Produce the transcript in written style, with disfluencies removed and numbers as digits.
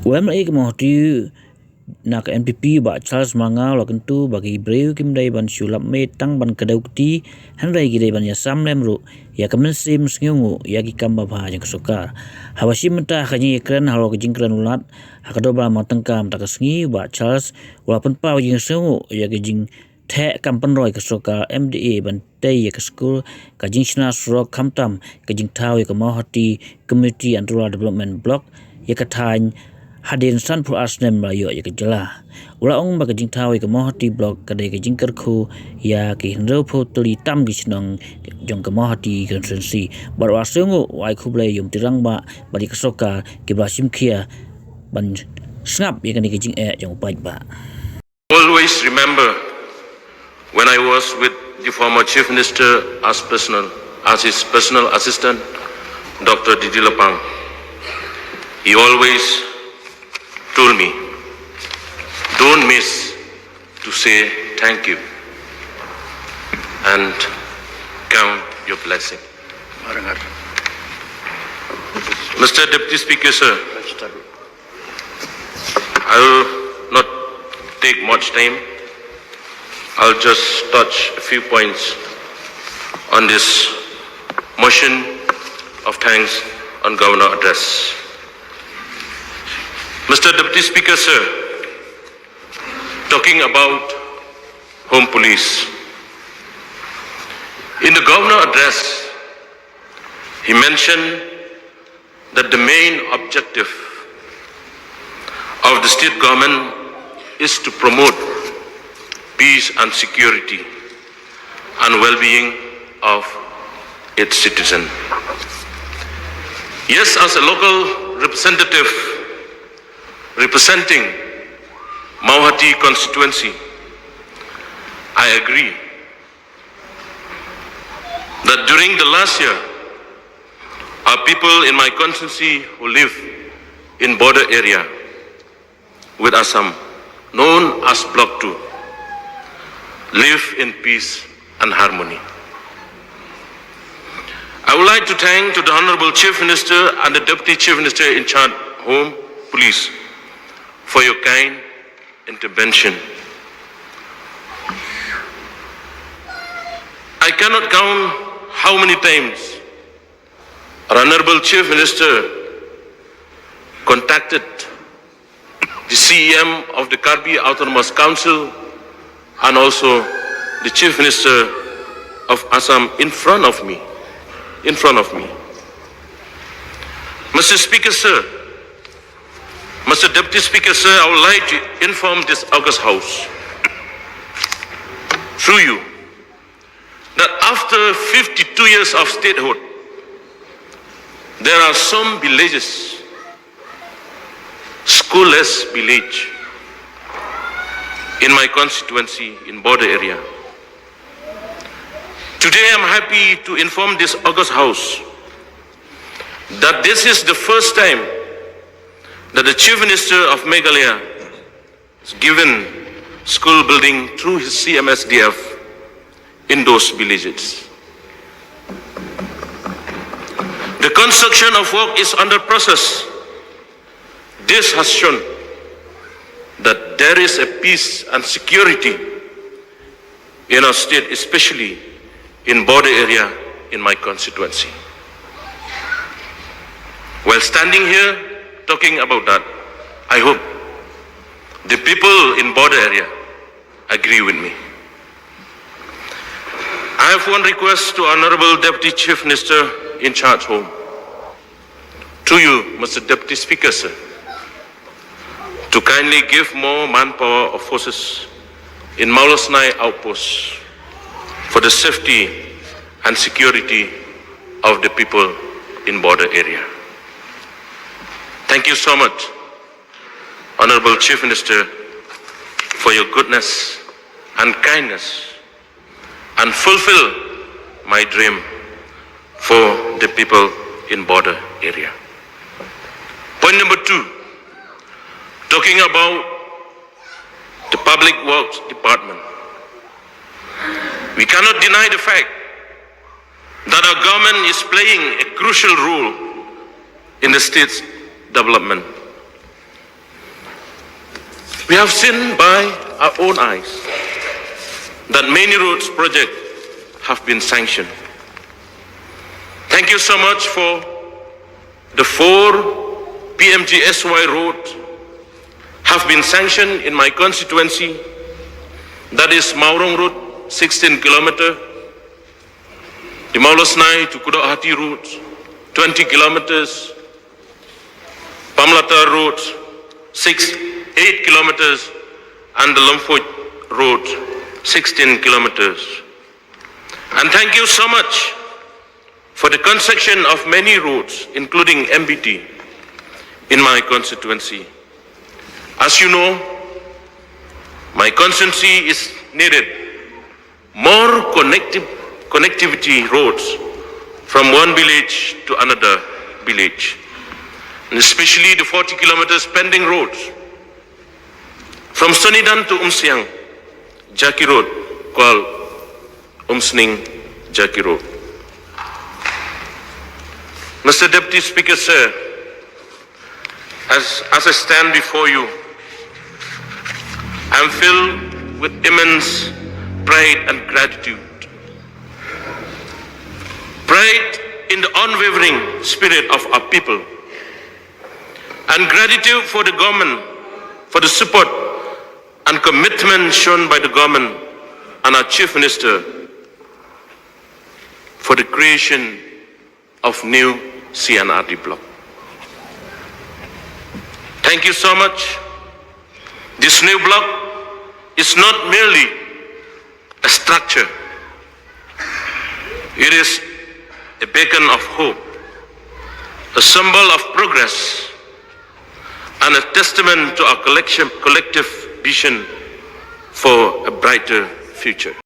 UMA kemohti nak NPP ba Charles Mangau la kentu bagi breu kim dai ban sulap me tang ban Kdew ti hanrai gi dai ban ya sam lemru ya kemensim Jingsngew ya gi kamba bha jeng Sorkar hawashi menta khanyi ekran halo ke jingkran ulat hakado ba matangkam tak sngi ba Charles walaupun pa Jingsngew ya gi jing the kampan roi ke Sorkar MDA ban tei ya ke school ka jingsna surok khamtam ke jing thau ya ke mohati community and rural development block ya ke thain hadin san pro asnem rayo ya kejala ula ong ba kejing thawi ke mohati blog kadai kejing kerku ya ki hndo pho tli tam gi snong jong ke mohati constituency bar wasungu wai khuble yum tirang ba bari ke Sorkar ke basim khia ban snap ya kani kejing jong pai ba. Always remember when I was with the former Chief Minister as his personal assistant, Dr. Didi Lapang. He always told me, don't miss to say thank you and count your blessing. Mr. Deputy Speaker, sir, I will not take much time. I'll just touch a few points on this motion of thanks on Governor address. Mr. Deputy Speaker, sir, talking about Home Police. In the Governor address, he mentioned that the main objective of the state government is to promote peace and security and well-being of its citizens. Yes, as a local representative representing Mauhati constituency, I agree that during the last year, our people in my constituency who live in border area with Assam, known as Block 2, live in peace and harmony. I would like to thank to the Honorable Chief Minister and the Deputy Chief Minister in charge Home Police for your kind intervention. I cannot count how many times our Honorable Chief Minister contacted the CEM of the Karbi Autonomous Council and also the Chief Minister of Assam in front of me. Mr. Speaker, sir, Mr. Deputy Speaker, sir, I would like to inform this August House through you that after 52 years of statehood, there are some villages, schoolless village, in my constituency in border area. Today I'm happy to inform this August House that this is the first time that the Chief Minister of Meghalaya has given school building through his CMSDF in those villages. The construction of work is under process. This has shown that there is a peace and security in our state, especially in border area in my constituency. While standing here talking about that, I hope the people in border area agree with me. I have one request to Honorable Deputy Chief Minister in charge Home. To you, Mr. Deputy Speaker, sir, to kindly give more manpower of forces in Maulasnai outposts for the safety and security of the people in border area. Thank you so much, Honorable Chief Minister, for your goodness and kindness, and fulfill my dream for the people in border area. Point number 2, talking about the Public Works Department. We cannot deny the fact that our government is playing a crucial role in the state's development. We have seen by our own eyes that many roads projects have been sanctioned. Thank you so much for the 4 PMGSY roads have been sanctioned in my constituency. That is Maurong Road, 16 kilometers, the Maulosnai to Kudahati route, 20 kilometers, Pamlata Road, 8 kilometers, and the Lumphut Road, 16 kilometers. And thank you so much for the construction of many roads, including MBT, in my constituency. As you know, my constituency is needed more connectivity roads from one village to another village, and especially the 40 kilometers pending roads from Sonidan to Umsiang, Jaki Road, called Umsning Jaki Road. Mr. Deputy Speaker, sir, as I stand before you, I am filled with immense pride and gratitude. Pride in the unwavering spirit of our people, and gratitude for the government, for the support and commitment shown by the government and our Chief Minister for the creation of new CNRD block. Thank you so much. This new block is not merely a structure. It is a beacon of hope, a symbol of progress, and a testament to our collective vision for a brighter future.